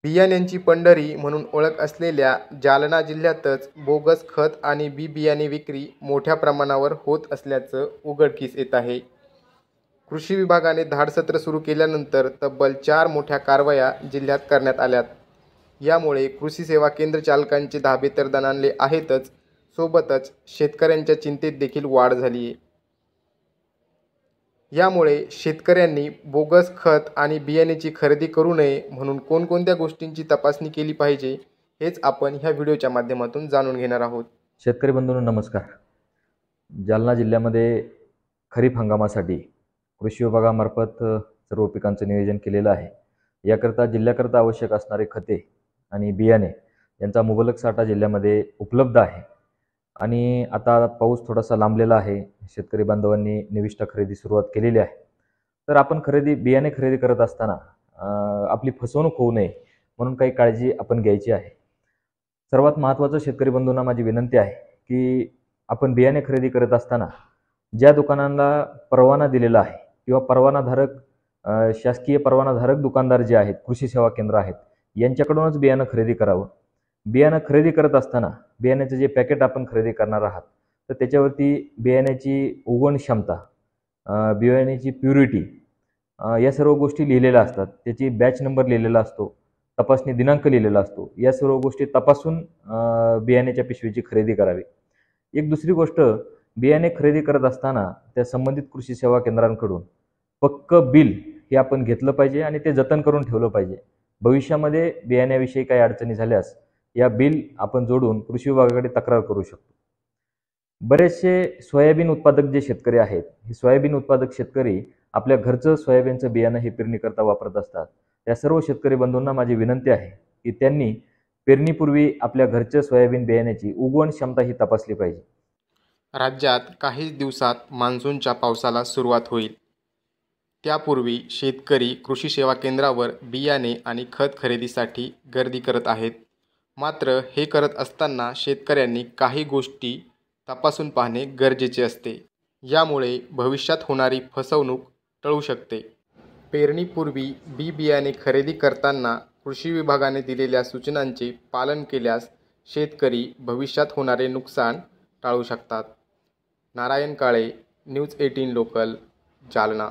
बियाण्यांची पंढरी म्हणून ओळख असलेल्या जालना जिल्ह्यातच बोगस खत आणि बियाणे विक्री मोठ्या प्रमाणावर होत असल्याचं उघडकीस येत आहे. कृषी विभागाने धाडसत्र सुरू केल्यानंतर तब्बल 4 मोठ्या कारवाया जिल्ह्यात करण्यात आल्यात. यामुळे कृषी सेवा केंद्र चालकांचे धाबे तर दणाणले आहेतच, सोबतच शेतकऱ्यांच्या चिंतेत देखील वाढ झाली आहे. यामुळे शेतकऱ्यांनी बोगस खत आणि बियाण्याची खरेदी करू नये म्हणून कोणकोणत्या गोष्टींची तपासणी केली पाहिजे, हेच आपण ह्या व्हिडिओच्या माध्यमातून जाणून घेणार आहोत. शेतकरी बंधूंनो नमस्कार. जालना जिल्ह्यामध्ये खरीप हंगामासाठी कृषी विभागामार्फत सर्व पिकांचं नियोजन केलेलं आहे. याकरता जिल्ह्याकरता आवश्यक असणारे खते आणि बियाणे यांचा मुबलक साठा जिल्ह्यामध्ये उपलब्ध आहे. आणि आता पाऊस थोडासा लांबलेला आहे. शेतकरी बांधवांनी निविष्ठा खरेदी सुरुवात केलेली आहे. तर आपण बियाणे खरेदी करत असताना आपली फसवणूक होऊ नये म्हणून काही काळजी आपण घ्यायची आहे. सर्वात महत्त्वाचं शेतकरी बंधूंना माझी विनंती आहे की आपण बियाणे खरेदी करत असताना ज्या दुकानांना परवाना दिलेला आहे किंवा परवानाधारक शासकीय परवानाधारक दुकानदार जे आहेत, कृषी सेवा केंद्र आहेत, यांच्याकडूनच बियाणं खरेदी करावं. बियाणं खरेदी करत असताना बियाण्याचं जे पॅकेट आपण खरेदी करणार आहात तर त्याच्यावरती बियाण्याची उगवण क्षमता, बियाण्याची प्युरिटी या सर्व गोष्टी लिहिलेल्या असतात. त्याची बॅच नंबर लिहिलेला असतो, तपासणी दिनांक लिहिलेला असतो. या सर्व गोष्टी तपासून बियाण्याच्या पिशवीची खरेदी करावी. एक दुसरी गोष्ट, बियाणे खरेदी करत असताना त्या संबंधित कृषी सेवा केंद्रांकडून पक्कं बिल हे आपण घेतलं पाहिजे आणि ते जतन करून ठेवलं पाहिजे. भविष्यामध्ये बियाण्याविषयी काही अडचणी झाल्यास या बिल आपण जोडून कृषी विभागाकडे तक्रार करू शकतो. बरेचसे सोयाबीन उत्पादक जे शेतकरी आहेत, हे सोयाबीन उत्पादक शेतकरी आपल्या घरचं सोयाबीनचं बियाणं हे पेरणीकरता वापरत असतात. या सर्व शेतकरी बंधूंना माझी विनंती आहे की त्यांनी पेरणीपूर्वी आपल्या घरच्या सोयाबीन बियाण्याची उगवण क्षमता ही तपासली पाहिजे. राज्यात काहीच दिवसात मान्सूनच्या पावसाला सुरुवात होईल. त्यापूर्वी शेतकरी कृषी सेवा केंद्रावर बियाणे आणि खत खरेदीसाठी गर्दी करत आहेत. मात्र हे करत असताना शेतकऱ्यांनी काही गोष्टी तपासून पाहणे गरजेचे असते. यामुळे भविष्यात होणारी फसवणूक टळू शकते. पेरणीपूर्वी बियाणे खरेदी करताना कृषी विभागाने दिलेल्या सूचनांचे पालन केल्यास शेतकरी भविष्यात होणारे नुकसान टाळू शकतात. Narayan Kale, news 18 local, Jalna.